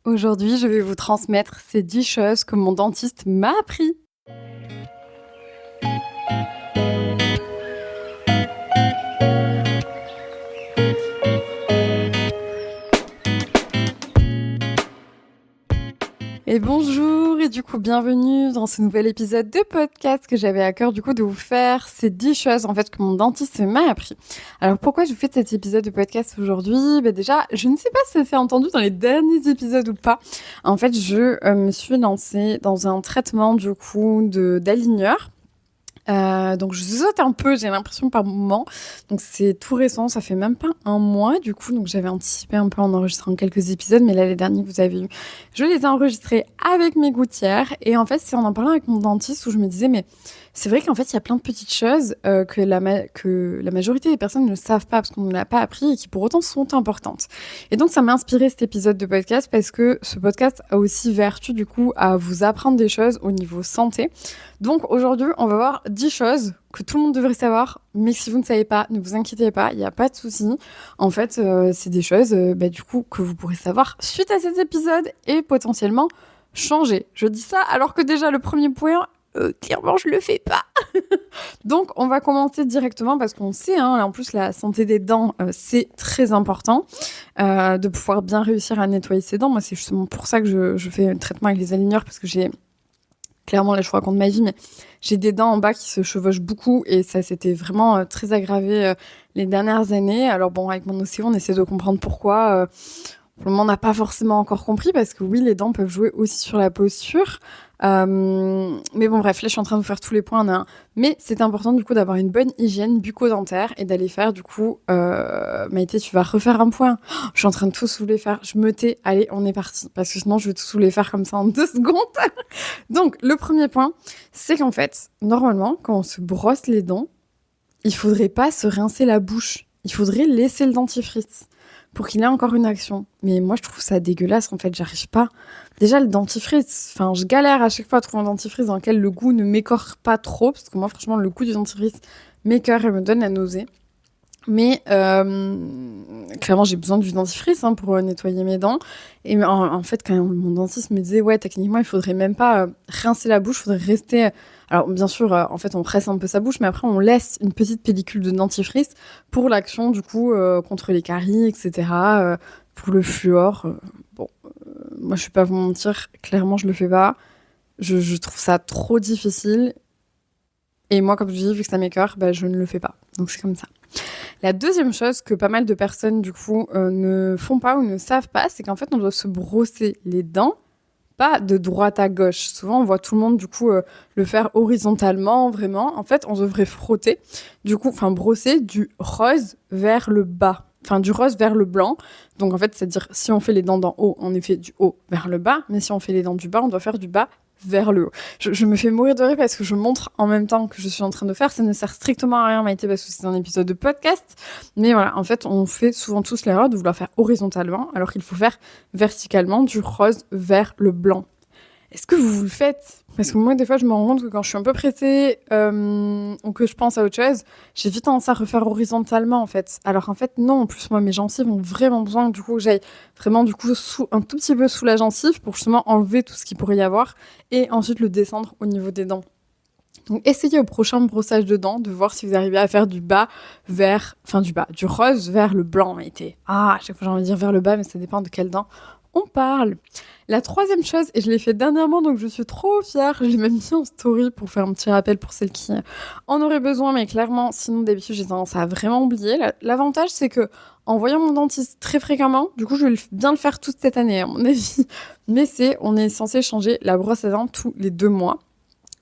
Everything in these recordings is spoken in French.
Aujourd'hui, je vais vous transmettre ces 10 choses que mon dentiste m'a appris. Et bonjour, et du coup, bienvenue dans ce nouvel épisode de podcast que j'avais à cœur de vous faire. Ces 10 choses en fait que mon dentiste m'a appris. Alors pourquoi je vous fais cet épisode de podcast aujourd'hui ? Déjà, je ne sais pas si ça s'est entendu dans les derniers épisodes ou pas. En fait, je me suis lancée dans un traitement d'aligneur. Donc je saute un peu, j'ai l'impression par moment. Donc c'est tout récent, ça fait même pas un mois donc j'avais anticipé un peu en enregistrant quelques épisodes, mais là les derniers que vous avez eu, je les ai enregistrés avec mes gouttières. Et en fait c'est en parlant avec mon dentiste où je me disais mais c'est vrai qu'en fait il y a plein de petites choses que la majorité des personnes ne savent pas parce qu'on ne l'a pas appris et qui pour autant sont importantes. Et donc ça m'a inspiré cet épisode de podcast parce que ce podcast a aussi vertu à vous apprendre des choses au niveau santé. Donc aujourd'hui, on va voir 10 choses que tout le monde devrait savoir, mais si vous ne savez pas, ne vous inquiétez pas, il n'y a pas de souci. En fait, c'est des choses que vous pourrez savoir suite à cet épisode et potentiellement changer. Je dis ça alors que déjà le premier point, clairement, je le fais pas. Donc, on va commencer directement parce qu'on sait, là, en plus, la santé des dents, c'est très important de pouvoir bien réussir à nettoyer ses dents. Moi, c'est justement pour ça que je fais un traitement avec les aligneurs parce que clairement, là, je vous raconte ma vie, mais j'ai des dents en bas qui se chevauchent beaucoup et ça s'était vraiment très aggravé les dernières années. Alors bon, avec mon ostéo, on essaie de comprendre pourquoi. Pour le moment, on n'a pas forcément encore compris parce que oui, les dents peuvent jouer aussi sur la posture. Mais bon, bref, là, je suis en train de vous faire tous les points en un. Mais c'est important, d'avoir une bonne hygiène bucco-dentaire et d'aller faire, Maïté, tu vas refaire un point. Oh, je suis en train de tous vous les faire. Je me tais. Allez, on est parti. Parce que sinon, je vais tous vous les faire comme ça en 2 secondes. Donc, le premier point, c'est qu'en fait, normalement, quand on se brosse les dents, il faudrait pas se rincer la bouche. Il faudrait laisser le dentifrice pour qu'il ait encore une action. Mais moi, je trouve ça dégueulasse, en fait, j'arrive pas. Déjà, le dentifrice, je galère à chaque fois à trouver un dentifrice dans lequel le goût ne m'écœure pas trop, parce que moi, franchement, le goût du dentifrice m'écœure et me donne la nausée. Mais clairement, j'ai besoin du dentifrice pour nettoyer mes dents. Et en fait, quand mon dentiste me disait, ouais, techniquement, il faudrait même pas rincer la bouche, il faudrait rester... Alors, bien sûr, en fait, on presse un peu sa bouche, mais après, on laisse une petite pellicule de dentifrice pour l'action, contre les caries, etc., pour le fluor. Moi, je vais pas vous mentir, clairement, je le fais pas. Je trouve ça trop difficile. Et moi, comme je dis, vu que ça m'écœure, je ne le fais pas. Donc, c'est comme ça. La deuxième chose que pas mal de personnes, ne font pas ou ne savent pas, c'est qu'en fait, on doit se brosser les dents, pas de droite à gauche. Souvent, on voit tout le monde, le faire horizontalement, vraiment. En fait, on devrait frotter, brosser du rose vers le bas. Du rose vers le blanc. Donc, en fait, c'est-à-dire, si on fait les dents d'en haut, on fait du haut vers le bas. Mais si on fait les dents du bas, on doit faire du bas vers le haut. Je me fais mourir de rire parce que je montre en même temps que je suis en train de faire. Ça ne sert strictement à rien, Maïté, parce que c'est un épisode de podcast. Mais voilà, en fait, on fait souvent tous l'erreur de vouloir faire horizontalement, alors qu'il faut faire verticalement du rose vers le blanc. Est-ce que vous le faites ? Parce que moi, des fois, je me rends compte que quand je suis un peu pressée ou que je pense à autre chose, j'ai vite tendance à refaire horizontalement, en fait. Alors, en fait, non. En plus, moi, mes gencives ont vraiment besoin, que j'aille vraiment, un tout petit peu sous la gencive pour justement enlever tout ce qu'il pourrait y avoir et ensuite le descendre au niveau des dents. Donc, essayez au prochain brossage de dents de voir si vous arrivez à faire du rose vers le blanc. À chaque fois, j'ai envie de dire vers le bas, mais ça dépend de quelle dent on parle. La troisième chose, et je l'ai fait dernièrement, donc je suis trop fière, je l'ai même mis en story pour faire un petit rappel pour celles qui en auraient besoin, mais clairement, sinon d'habitude, j'ai tendance à vraiment oublier. L'avantage, c'est que en voyant mon dentiste très fréquemment, je vais bien le faire toute cette année, à mon avis, mais on est censé changer la brosse à dents tous les 2 mois.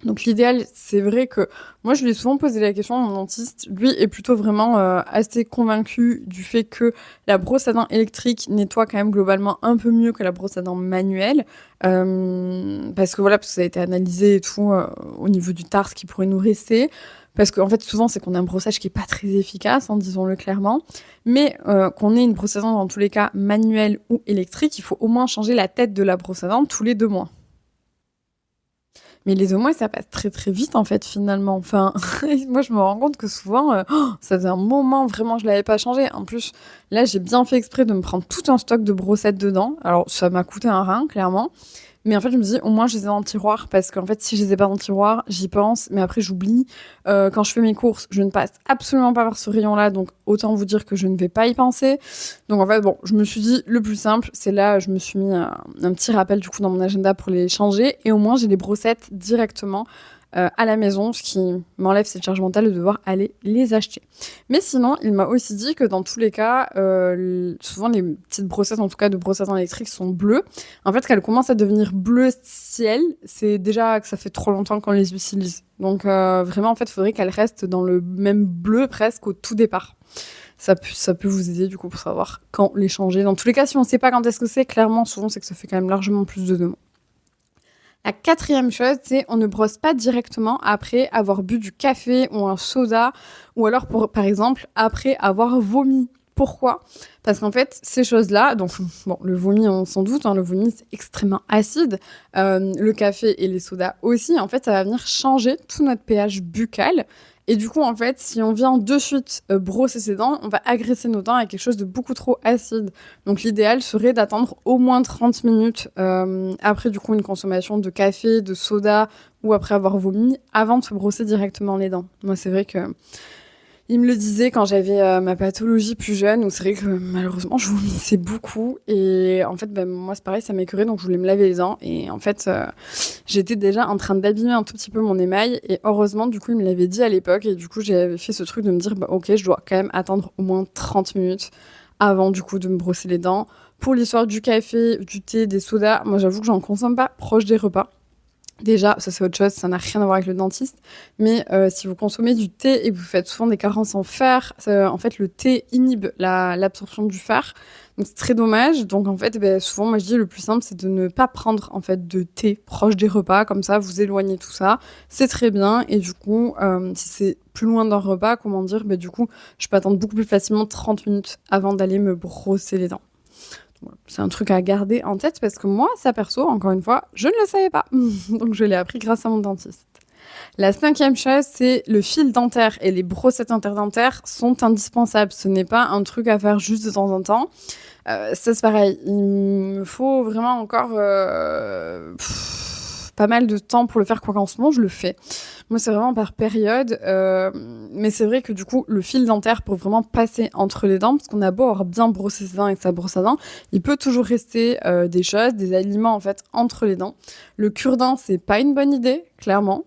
Donc l'idéal, c'est vrai que moi je lui ai souvent posé la question à mon dentiste. Lui est plutôt vraiment assez convaincu du fait que la brosse à dents électrique nettoie quand même globalement un peu mieux que la brosse à dents manuelle. Parce que ça a été analysé et tout au niveau du tartre qui pourrait nous rester. Parce qu'en fait, souvent, c'est qu'on a un brossage qui est pas très efficace, disons-le clairement. Mais qu'on ait une brosse à dents dans tous les cas manuelle ou électrique, il faut au moins changer la tête de la brosse à dents tous les 2 mois. Mais les 2 mois, ça passe très très vite en fait finalement. Moi je me rends compte que souvent, ça faisait un moment vraiment je l'avais pas changé. En plus, Là, j'ai bien fait exprès de me prendre tout un stock de brossettes dedans. Alors, ça m'a coûté un rein, clairement. Mais en fait, je me dis, au moins, je les ai dans le tiroir. Parce qu'en fait, si je les ai pas dans le tiroir, j'y pense. Mais après, j'oublie. Quand je fais mes courses, je ne passe absolument pas par ce rayon-là. Donc, autant vous dire que je ne vais pas y penser. Donc, en fait, bon, je me suis dit, le plus simple, c'est là, je me suis mis un petit rappel, du coup, dans mon agenda pour les changer. Et au moins, j'ai les brossettes directement à la maison, ce qui m'enlève cette charge mentale de devoir aller les acheter. Mais sinon, il m'a aussi dit que dans tous les cas, souvent les petites brossettes, en tout cas de brossettes électriques, sont bleues. En fait, qu'elles commencent à devenir bleu ciel, c'est déjà que ça fait trop longtemps qu'on les utilise. Donc vraiment, en fait, il faudrait qu'elles restent dans le même bleu presque au tout départ. Ça peut vous aider du coup pour savoir quand les changer. Dans tous les cas, si on ne sait pas quand est-ce que c'est, clairement, souvent, c'est que ça fait quand même largement plus de 2 mois. La quatrième chose, c'est on ne brosse pas directement après avoir bu du café ou un soda, ou alors, par exemple, après avoir vomi. Pourquoi ? Parce qu'en fait, ces choses-là, donc bon, le vomi, on s'en doute, le vomi, c'est extrêmement acide. Le café et les sodas aussi, en fait, ça va venir changer tout notre pH buccal. Et du coup, en fait, si on vient de suite brosser ses dents, on va agresser nos dents avec quelque chose de beaucoup trop acide. Donc l'idéal serait d'attendre au moins 30 minutes après du coup une consommation de café, de soda ou après avoir vomi, avant de se brosser directement les dents. Moi, c'est vrai que il me le disait quand j'avais ma pathologie plus jeune, où c'est vrai que malheureusement je vomissais beaucoup. Et en fait, moi c'est pareil, ça m'écœurait, donc je voulais me laver les dents. Et en fait, j'étais déjà en train d'abîmer un tout petit peu mon émail. Et heureusement, du coup, il me l'avait dit à l'époque. Et du coup, j'avais fait ce truc de me dire, ok, je dois quand même attendre au moins 30 minutes avant du coup de me brosser les dents. Pour l'histoire du café, du thé, des sodas, moi j'avoue que j'en consomme pas proche des repas. Déjà, ça c'est autre chose, ça n'a rien à voir avec le dentiste. Mais si vous consommez du thé et que vous faites souvent des carences en fer, en fait le thé inhibe l'absorption du fer. Donc c'est très dommage. Donc en fait, souvent moi je dis le plus simple c'est de ne pas prendre en fait de thé proche des repas. Comme ça, vous éloignez tout ça. C'est très bien. Et du coup, si c'est plus loin d'un repas, comment dire, du coup, je peux attendre beaucoup plus facilement 30 minutes avant d'aller me brosser les dents. C'est un truc à garder en tête parce que moi, ça perso, encore une fois, je ne le savais pas. Donc je l'ai appris grâce à mon dentiste. La cinquième chose, c'est le fil dentaire et les brossettes interdentaires sont indispensables. Ce n'est pas un truc à faire juste de temps en temps. Ça, c'est pareil. Il me faut vraiment encore pas mal de temps pour le faire, quoi qu'en ce moment, je le fais. Moi, c'est vraiment par période. Mais c'est vrai que du coup, le fil dentaire pour vraiment passer entre les dents, parce qu'on a beau avoir bien brossé ses dents avec sa brosse à dents, il peut toujours rester des choses, des aliments en fait entre les dents. Le cure-dent, c'est pas une bonne idée, clairement.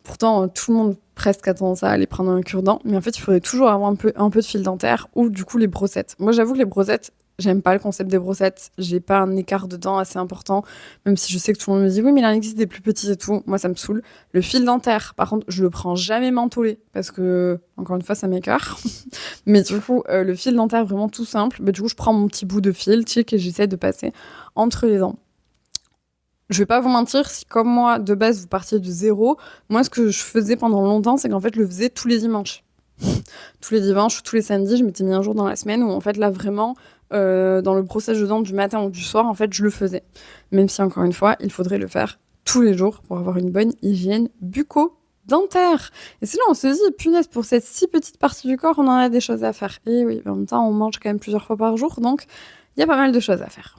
Pourtant, tout le monde presque a tendance à aller prendre un cure-dent. Mais en fait, il faudrait toujours avoir un peu de fil dentaire ou du coup les brossettes. Moi, j'avoue que les brossettes, j'aime pas le concept des brossettes. J'ai pas un écart de dents assez important. Même si je sais que tout le monde me dit oui, mais il en existe des plus petits et tout. Moi, ça me saoule. Le fil dentaire, par contre, je le prends jamais mentholé parce que, encore une fois, ça m'écarte. Mais du coup, le fil dentaire, vraiment tout simple. Du coup, je prends mon petit bout de fil, et j'essaie de passer entre les dents. Je vais pas vous mentir, si comme moi, de base, vous partiez de zéro, moi, ce que je faisais pendant longtemps, c'est qu'en fait, je le faisais tous les dimanches. Tous les dimanches ou tous les samedis, je m'étais mis un jour dans la semaine où, en fait, là, vraiment, dans le brossage de dents du matin ou du soir, en fait, je le faisais. Même si, encore une fois, il faudrait le faire tous les jours pour avoir une bonne hygiène bucco-dentaire. Et c'est là, on se dit, punaise, pour cette si petite partie du corps, on en a des choses à faire. Et oui, en même temps, on mange quand même plusieurs fois par jour, donc il y a pas mal de choses à faire.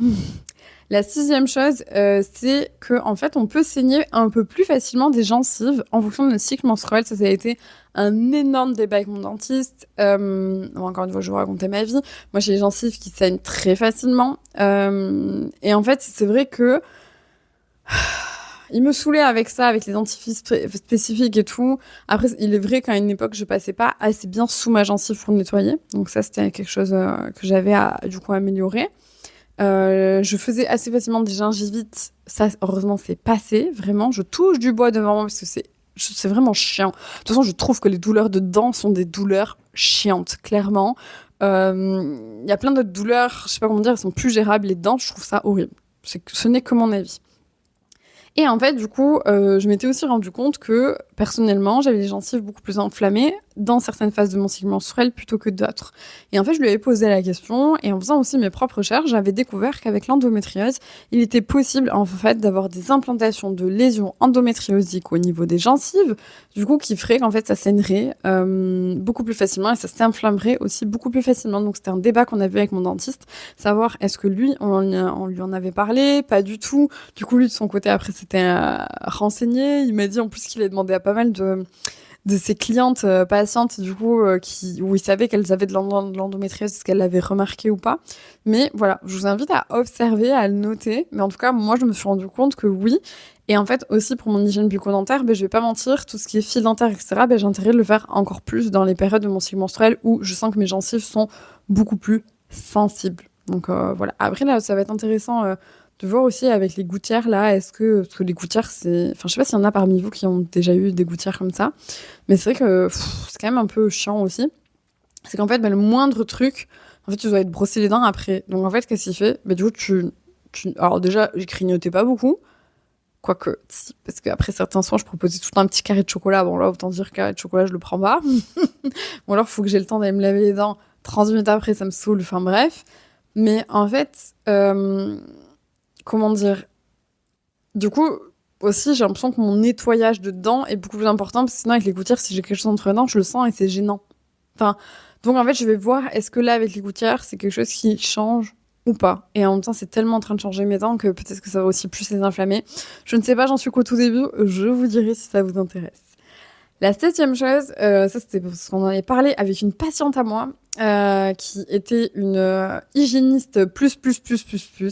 La sixième chose, c'est qu'en fait, on peut saigner un peu plus facilement des gencives en fonction de notre cycle menstruel. Ça a été un énorme débat avec mon dentiste. Encore une fois, je vais vous raconter ma vie. Moi, j'ai les gencives qui saignent très facilement. Et en fait, c'est vrai que il me saoulait avec ça, avec les dentifrices spécifiques et tout. Après, il est vrai qu'à une époque, je passais pas assez bien sous ma gencive pour nettoyer. Donc ça, c'était quelque chose que j'avais à du coup améliorer. Je faisais assez facilement des gingivites. Ça, heureusement, c'est passé. Vraiment, je touche du bois devant moi parce que c'est vraiment chiant. De toute façon, je trouve que les douleurs de dents sont des douleurs chiantes, clairement. Il y a plein d'autres douleurs, je sais pas comment dire, elles sont plus gérables. Les dents, je trouve ça horrible. Ce n'est que mon avis. Et en fait, du coup, je m'étais aussi rendu compte que personnellement, j'avais les gencives beaucoup plus enflammées dans certaines phases de mon cycle menstruel plutôt que d'autres. Et en fait, je lui avais posé la question et en faisant aussi mes propres recherches, j'avais découvert qu'avec l'endométriose, il était possible en fait d'avoir des implantations de lésions endométriosiques au niveau des gencives, du coup qui ferait qu'en fait ça saignerait beaucoup plus facilement et ça s'inflammerait aussi beaucoup plus facilement. Donc c'était un débat qu'on avait avec mon dentiste, savoir est-ce que lui, on lui en avait parlé, pas du tout. Du coup lui de son côté après c'était renseigné, il m'a dit en plus qu'il avait demandé à pas mal de ses clientes patientes du coup où il savait qu'elles avaient de l'endométriose, est-ce qu'elles l'avaient remarqué ou pas. Mais voilà, je vous invite à observer, à le noter. Mais en tout cas, moi je me suis rendu compte que oui. Et en fait aussi pour mon hygiène bucco-dentaire, je vais pas mentir, tout ce qui est fil dentaire, etc., j'ai intérêt de le faire encore plus dans les périodes de mon cycle menstruel où je sens que mes gencives sont beaucoup plus sensibles. Donc voilà. Après là, ça va être intéressant de voir aussi avec les gouttières là, parce que les gouttières c'est, enfin je sais pas s'il y en a parmi vous qui ont déjà eu des gouttières comme ça, mais c'est vrai que c'est quand même un peu chiant aussi. C'est qu'en fait le moindre truc, en fait tu dois être brossé les dents après. Donc en fait qu'est-ce qu'il fait? Du coup alors déjà j'ai grignoté pas beaucoup, quoique si, parce qu'après certains soins je proposais tout un petit carré de chocolat. Bon là autant dire carré de chocolat je le prends pas. Ou alors faut que j'ai le temps d'aller me laver les dents 30 minutes après, ça me saoule, enfin bref. Mais en fait comment dire, du coup, aussi, j'ai l'impression que mon nettoyage de dents est beaucoup plus important, parce que sinon, avec les gouttières, si j'ai quelque chose entre les dents, je le sens et c'est gênant. Enfin, donc en fait, je vais voir, est-ce que là, avec les gouttières, c'est quelque chose qui change ou pas. Et en même temps, c'est tellement en train de changer mes dents que peut-être que ça va aussi plus les inflammer. Je ne sais pas, j'en suis qu'au tout début, je vous dirai si ça vous intéresse. La 7e chose, ça c'était parce qu'on en avait parlé avec une patiente à moi, qui était une hygiéniste plus.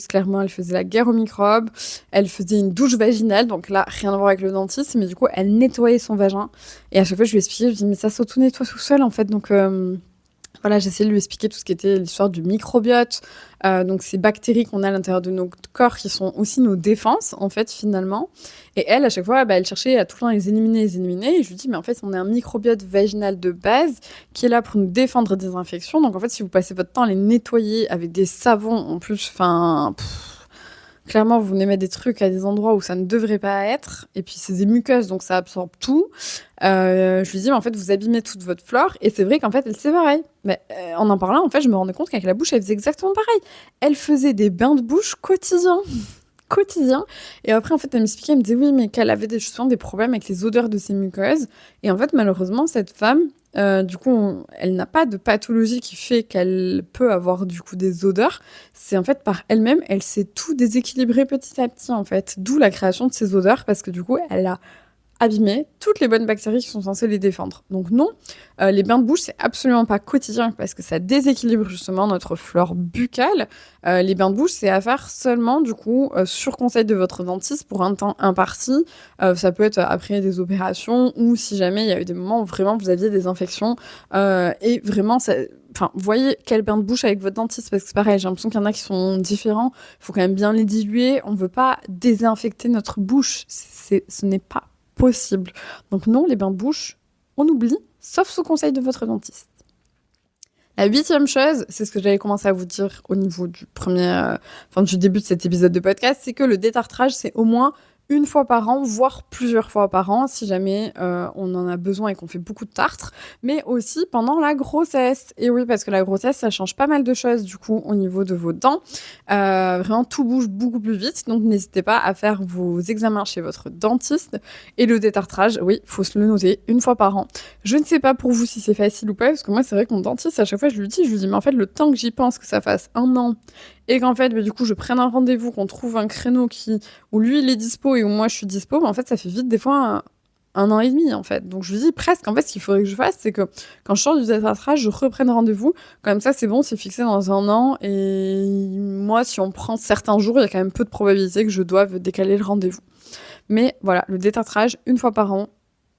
Clairement, elle faisait la guerre aux microbes, elle faisait une douche vaginale, donc là, rien à voir avec le dentiste, mais du coup, elle nettoyait son vagin. Et à chaque fois, je lui expliquais, je lui dis, mais ça s'auto-nettoie tout seul, en fait, donc... Voilà, j'essayais de lui expliquer tout ce qui était l'histoire du microbiote, donc ces bactéries qu'on a à l'intérieur de nos corps qui sont aussi nos défenses, en fait, finalement. Et elle, à chaque fois, elle cherchait à tout le temps les éliminer. Et je lui dis, mais en fait, on a un microbiote vaginal de base qui est là pour nous défendre des infections. Donc, en fait, si vous passez votre temps à les nettoyer avec des savons, en plus, enfin... Clairement, vous venez mettre des trucs à des endroits où ça ne devrait pas être. Et puis, c'est des muqueuses, donc ça absorbe tout. Je lui dis, mais en fait, vous abîmez toute votre flore. Et c'est vrai qu'en fait, elle c'est pareil. Mais en parlant, en fait, je me rendais compte qu'avec la bouche, elle faisait exactement pareil. Elle faisait des bains de bouche quotidiens. Et après, en fait, elle m'expliquait, elle me disait, oui, mais qu'elle avait justement des problèmes avec les odeurs de ses muqueuses. Et en fait, malheureusement, cette femme, du coup, elle n'a pas de pathologie qui fait qu'elle peut avoir du coup des odeurs. C'est en fait par elle-même, elle s'est tout déséquilibré petit à petit, en fait. D'où la création de ces odeurs, parce que du coup, elle a abîmer toutes les bonnes bactéries qui sont censées les défendre. Donc non, les bains de bouche, c'est absolument pas quotidien parce que ça déséquilibre justement notre flore buccale. Les bains de bouche, c'est à faire seulement, du coup, sur conseil de votre dentiste pour un temps imparti. Ça peut être après des opérations ou si jamais il y a eu des moments où vraiment vous aviez des infections. Et vraiment, enfin, voyez quel bain de bouche avec votre dentiste, parce que c'est pareil, j'ai l'impression qu'il y en a qui sont différents. Il faut quand même bien les diluer. On ne veut pas désinfecter notre bouche. Ce n'est pas possible. Donc non, les bains de bouche, on oublie, sauf sous conseil de votre dentiste. La 8e chose, c'est ce que j'avais commencé à vous dire au niveau du du début de cet épisode de podcast, c'est que le détartrage, c'est au moins une fois par an, voire plusieurs fois par an, si jamais on en a besoin et qu'on fait beaucoup de tartre, mais aussi pendant la grossesse. Et oui, parce que la grossesse, ça change pas mal de choses, du coup, au niveau de vos dents. Vraiment, tout bouge beaucoup plus vite, donc n'hésitez pas à faire vos examens chez votre dentiste. Et le détartrage, oui, faut se le noter, une fois par an. Je ne sais pas pour vous si c'est facile ou pas, parce que moi, c'est vrai que mon dentiste, à chaque fois, je lui dis, mais en fait, le temps que j'y pense, que ça fasse 1 an, et qu'en fait, du coup, je prenne un rendez-vous, qu'on trouve un créneau où lui, il est dispo et où moi, je suis dispo, mais en fait, ça fait vite, des fois, un an et demi, en fait. Donc, je lui dis presque, en fait, ce qu'il faudrait que je fasse, c'est que quand je sors du détartrage, je reprenne rendez-vous. Comme ça, c'est bon, c'est fixé dans 1 an. Et moi, si on prend certains jours, il y a quand même peu de probabilité que je doive décaler le rendez-vous. Mais voilà, le détartrage, une fois par an.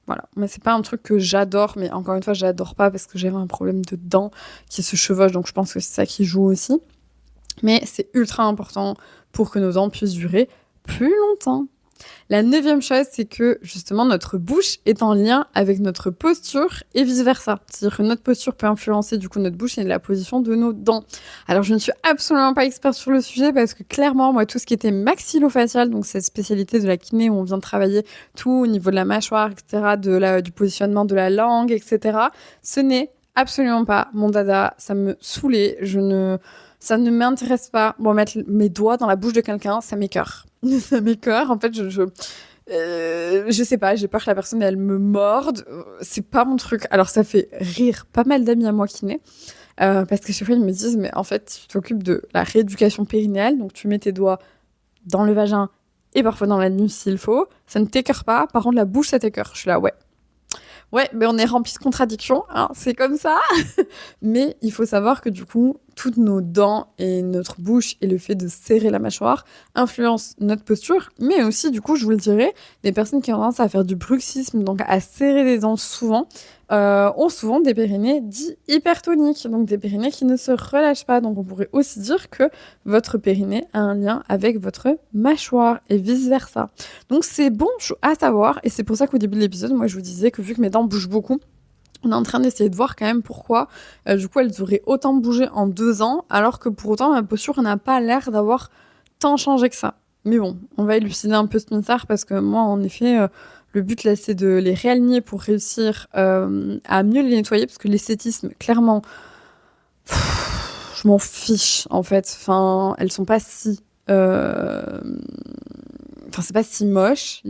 Voilà, mais c'est pas un truc que j'adore, mais encore une fois, j'adore pas parce que j'ai un problème de dents qui se chevauche, donc je pense que c'est ça qui joue aussi. Mais c'est ultra important pour que nos dents puissent durer plus longtemps. La 9e chose, c'est que justement notre bouche est en lien avec notre posture et vice-versa. C'est-à-dire que notre posture peut influencer du coup notre bouche et la position de nos dents. Alors je ne suis absolument pas experte sur le sujet parce que clairement, moi, tout ce qui était maxillofacial, donc cette spécialité de la kiné où on vient travailler tout au niveau de la mâchoire, etc., du positionnement de la langue, etc., ce n'est absolument pas mon dada. Ça me saoulait. Ça ne m'intéresse pas. Bon, mettre mes doigts dans la bouche de quelqu'un, ça m'écoeure. Ça m'écoeure. En fait, je sais pas, j'ai peur que la personne, elle me morde. C'est pas mon truc. Alors, ça fait rire pas mal d'amis à moi kinés. Parce que chaque fois, ils me disent, mais en fait, tu t'occupes de la rééducation périnéale. Donc, tu mets tes doigts dans le vagin et parfois dans l'anus s'il faut. Ça ne t'écoeure pas. Par contre, la bouche, ça t'écoeure. Je suis là, ouais. Ouais, mais on est rempli de contradictions, hein, c'est comme ça. Mais il faut savoir que du coup, toutes nos dents et notre bouche et le fait de serrer la mâchoire influencent notre posture. Mais aussi, du coup, je vous le dirais, les personnes qui ont tendance à faire du bruxisme, donc à serrer les dents souvent, ont souvent des périnées dits hypertoniques, donc des périnées qui ne se relâchent pas. Donc on pourrait aussi dire que votre périnée a un lien avec votre mâchoire et vice-versa. Donc c'est bon à savoir, et c'est pour ça qu'au début de l'épisode, moi je vous disais que vu que mes dents bougent beaucoup, on est en train d'essayer de voir quand même pourquoi, du coup, elles auraient autant bougé en 2 ans, alors que pour autant, ma posture n'a pas l'air d'avoir tant changé que ça. Mais bon, on va élucider un peu ce mystère, parce que moi, en effet, le but, là, c'est de les réaligner pour réussir à mieux les nettoyer, parce que l'esthétisme, clairement, je m'en fiche, en fait. Enfin, elles sont pas si... Enfin, c'est pas si moche.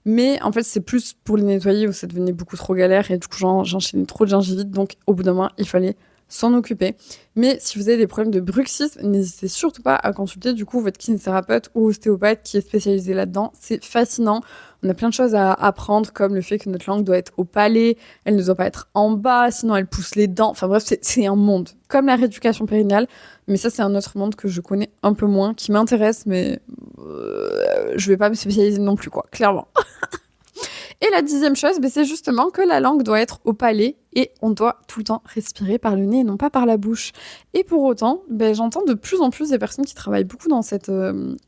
Mais en fait, c'est plus pour les nettoyer où ça devenait beaucoup trop galère et du coup, j'enchaînais trop de gingivite. Donc, au bout d'un moment, il fallait s'en occuper. Mais si vous avez des problèmes de bruxisme, n'hésitez surtout pas à consulter du coup votre kinésithérapeute ou ostéopathe qui est spécialisé là-dedans. C'est fascinant. On a plein de choses à apprendre, comme le fait que notre langue doit être au palais, elle ne doit pas être en bas, sinon elle pousse les dents. Enfin bref, c'est un monde. Comme la rééducation périnéale, mais ça, c'est un autre monde que je connais un peu moins, qui m'intéresse, mais je vais pas me spécialiser non plus, quoi, clairement. Et la 10e chose, c'est justement que la langue doit être au palais et on doit tout le temps respirer par le nez et non pas par la bouche. Et pour autant, j'entends de plus en plus des personnes qui travaillent beaucoup dans cet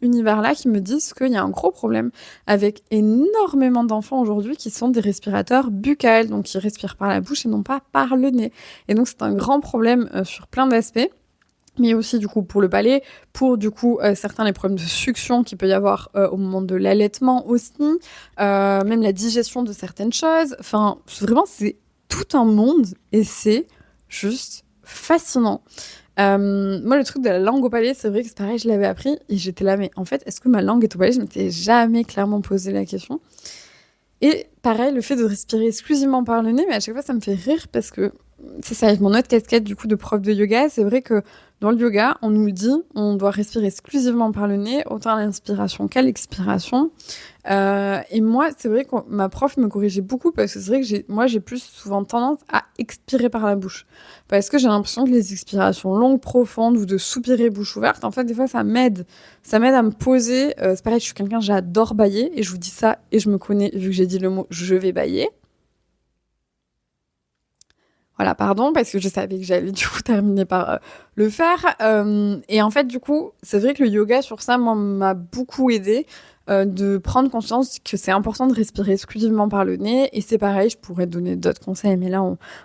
univers-là qui me disent qu'il y a un gros problème avec énormément d'enfants aujourd'hui qui sont des respirateurs buccales, donc qui respirent par la bouche et non pas par le nez. Et donc c'est un grand problème sur plein d'aspects. Mais aussi du coup pour le palais, pour du coup certains les problèmes de succion qu'il peut y avoir au moment de l'allaitement aussi, même la digestion de certaines choses. Enfin, vraiment, c'est tout un monde et c'est juste fascinant. Moi, le truc de la langue au palais, c'est vrai que c'est pareil, je l'avais appris et j'étais là, mais en fait, est-ce que ma langue est au palais? Je m'étais jamais clairement posé la question. Et pareil, le fait de respirer exclusivement par le nez, mais à chaque fois, ça me fait rire parce que c'est ça, avec mon autre casquette du coup de prof de yoga, c'est vrai que dans le yoga, on nous le dit, on doit respirer exclusivement par le nez, autant à l'inspiration qu'à l'expiration. Et moi, c'est vrai que ma prof me corrigeait beaucoup parce que c'est vrai que moi, j'ai plus souvent tendance à expirer par la bouche. Parce que j'ai l'impression que les expirations longues, profondes ou de soupirer bouche ouverte, en fait, des fois, ça m'aide. Ça m'aide à me poser. C'est pareil, je suis quelqu'un, j'adore bâiller et je vous dis ça et je me connais, vu que j'ai dit le mot « je vais bâiller ». Voilà, pardon, parce que je savais que j'allais du coup terminer par le faire. Et en fait, du coup, c'est vrai que le yoga, sur ça, moi, m'a beaucoup aidé de prendre conscience que c'est important de respirer exclusivement par le nez. Et c'est pareil, je pourrais donner d'autres conseils, mais là,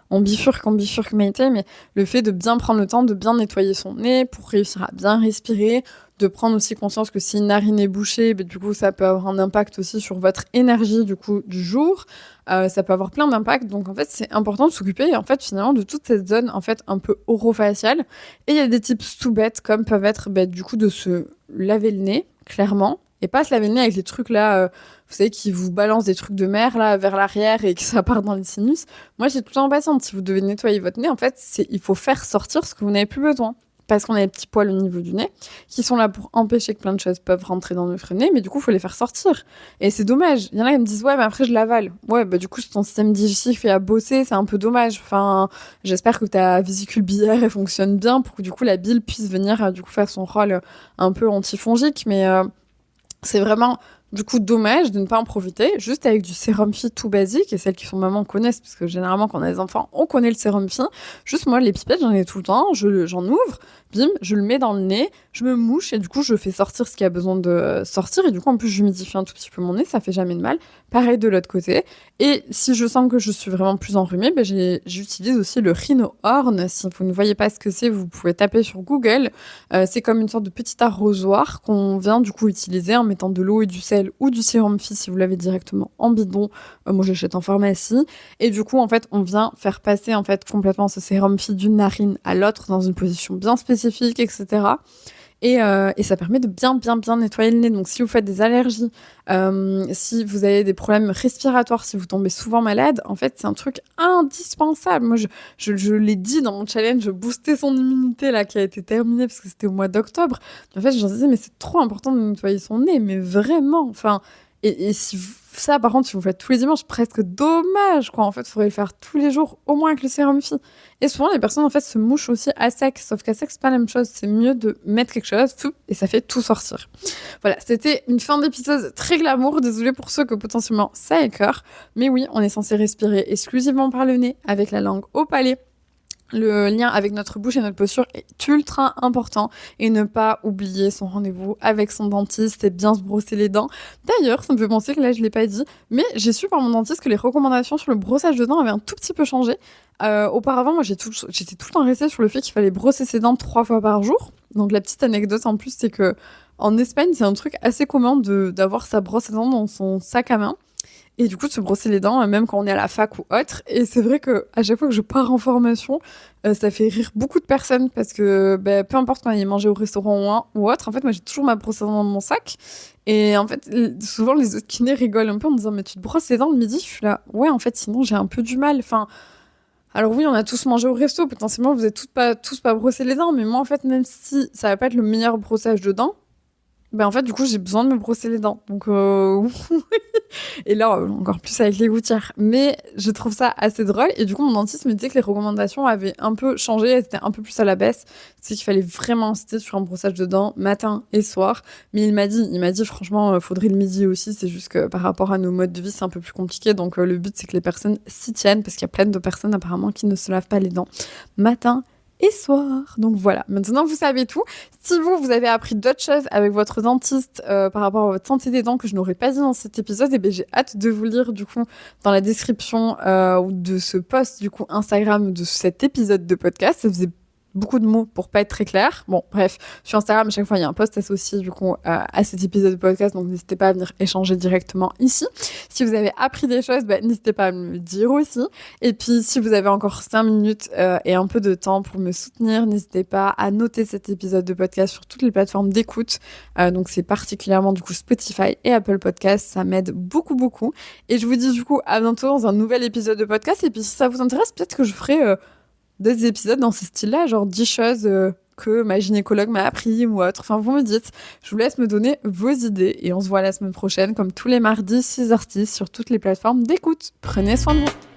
on bifurque Maïté. Mais le fait de bien prendre le temps, de bien nettoyer son nez pour réussir à bien respirer, de prendre aussi conscience que si une narine est bouchée, du coup, ça peut avoir un impact aussi sur votre énergie du coup du jour. Ça peut avoir plein d'impacts. Donc, en fait, c'est important de s'occuper, en fait, finalement, de toute cette zone, en fait, un peu orofaciale. Et il y a des tips tout bêtes, comme peuvent être, du coup, de se laver le nez, clairement. Et pas se laver le nez avec les trucs là, vous savez, qui vous balancent des trucs de mer là vers l'arrière et que ça part dans les sinus. Moi, j'ai tout le temps patiente. Si vous devez nettoyer votre nez, en fait, il faut faire sortir ce que vous n'avez plus besoin. Parce qu'on a des petits poils au niveau du nez qui sont là pour empêcher que plein de choses peuvent rentrer dans notre nez, mais du coup, il faut les faire sortir. Et c'est dommage. Il y en a qui me disent, ouais, mais après, je l'avale. Ouais, du coup, si ton système digestif fait à bosser, c'est un peu dommage. Enfin, j'espère que ta vésicule biliaire, elle fonctionne bien pour que du coup, la bile puisse venir, du coup, faire son rôle un peu antifongique. Mais c'est vraiment... Du coup, dommage de ne pas en profiter, juste avec du sérum Phi tout basique, et celles qui sont mamans connaissent, parce que généralement, quand on a des enfants, on connaît le sérum Phi. Juste moi, les pipettes, j'en ai tout le temps, j'en ouvre, bim, je le mets dans le nez, je me mouche et du coup, je fais sortir ce qui a besoin de sortir. Et du coup, en plus, j'humidifie un tout petit peu mon nez, ça fait jamais de mal. Pareil de l'autre côté. Et si je sens que je suis vraiment plus enrhumée, j'utilise aussi le Rhino Horn. Si vous ne voyez pas ce que c'est, vous pouvez taper sur Google. C'est comme une sorte de petit arrosoir qu'on vient du coup utiliser en mettant de l'eau et du sel ou du sérum Phi si vous l'avez directement en bidon. Moi, j'achète en pharmacie. Et du coup, en fait, on vient faire passer en fait complètement ce sérum Phi d'une narine à l'autre dans une position bien spécifique, etc. Et ça permet de bien nettoyer le nez. Donc, si vous faites des allergies, si vous avez des problèmes respiratoires, si vous tombez souvent malade, en fait, c'est un truc indispensable. Moi, je l'ai dit dans mon challenge, booster son immunité, là, qui a été terminé parce que c'était au mois d'octobre. En fait, je leur disais, mais c'est trop important de nettoyer son nez, mais vraiment. Enfin, et si ça, par contre, si vous le faites tous les dimanches, presque dommage, quoi. En fait, il faudrait le faire tous les jours, au moins avec le sérum Phi. Et souvent, les personnes, en fait, se mouchent aussi à sec. Sauf qu'à sec, c'est pas la même chose. C'est mieux de mettre quelque chose, et ça fait tout sortir. Voilà, c'était une fin d'épisode très glamour. Désolée pour ceux que potentiellement ça écœure. Mais oui, on est censé respirer exclusivement par le nez, avec la langue au palais. Le lien avec notre bouche et notre posture est ultra important et ne pas oublier son rendez-vous avec son dentiste et bien se brosser les dents. D'ailleurs, ça me fait penser que là, je l'ai pas dit, mais j'ai su par mon dentiste que les recommandations sur le brossage de dents avaient un tout petit peu changé. Auparavant, moi, j'étais tout le temps restée sur le fait qu'il fallait brosser ses dents 3 fois par jour. Donc, la petite anecdote en plus, c'est que en Espagne, c'est un truc assez commun d'avoir sa brosse à dents dans son sac à main. Et du coup, de se brosser les dents, même quand on est à la fac ou autre. Et c'est vrai que à chaque fois que je pars en formation, ça fait rire beaucoup de personnes parce que peu importe quand ils mangent au restaurant ou autre, en fait, moi, j'ai toujours ma brosse à dents dans mon sac. Et en fait, souvent, les autres kinés rigolent un peu en me disant, mais tu te brosses les dents le midi? Je suis là, ouais, en fait, sinon, j'ai un peu du mal. Enfin, alors oui, on a tous mangé au resto. Potentiellement, vous êtes tous pas brossé les dents. Mais moi, en fait, même si ça va pas être le meilleur brossage de dents, en fait, du coup, j'ai besoin de me brosser les dents. Donc, et là, encore plus avec les gouttières. Mais je trouve ça assez drôle. Et du coup, mon dentiste me disait que les recommandations avaient un peu changé. Elles étaient un peu plus à la baisse. C'est qu'il fallait vraiment insister sur un brossage de dents matin et soir. Mais il m'a dit, franchement, faudrait le midi aussi. C'est juste que par rapport à nos modes de vie, c'est un peu plus compliqué. Donc, le but, c'est que les personnes s'y tiennent parce qu'il y a plein de personnes, apparemment, qui ne se lavent pas les dents matin et soir. Donc voilà, maintenant vous savez tout. Si vous avez appris d'autres choses avec votre dentiste par rapport à votre santé des dents que je n'aurais pas dit dans cet épisode, j'ai hâte de vous lire du coup dans la description de ce post du coup Instagram de cet épisode de podcast. Ça faisait beaucoup de mots pour pas être très clair. Bon, bref, sur Instagram, à chaque fois, il y a un post associé, du coup, à cet épisode de podcast, donc n'hésitez pas à venir échanger directement ici. Si vous avez appris des choses, n'hésitez pas à me le dire aussi. Et puis, si vous avez encore 5 minutes et un peu de temps pour me soutenir, n'hésitez pas à noter cet épisode de podcast sur toutes les plateformes d'écoute. Donc, c'est particulièrement, du coup, Spotify et Apple Podcasts. Ça m'aide beaucoup. Et je vous dis, du coup, à bientôt dans un nouvel épisode de podcast. Et puis, si ça vous intéresse, peut-être que je ferai d'autres épisodes dans ce style-là, genre 10 choses que ma gynécologue m'a appris ou autre. Enfin, vous me dites. Je vous laisse me donner vos idées et on se voit la semaine prochaine, comme tous les mardis, 6h10, sur toutes les plateformes d'écoute. Prenez soin de vous.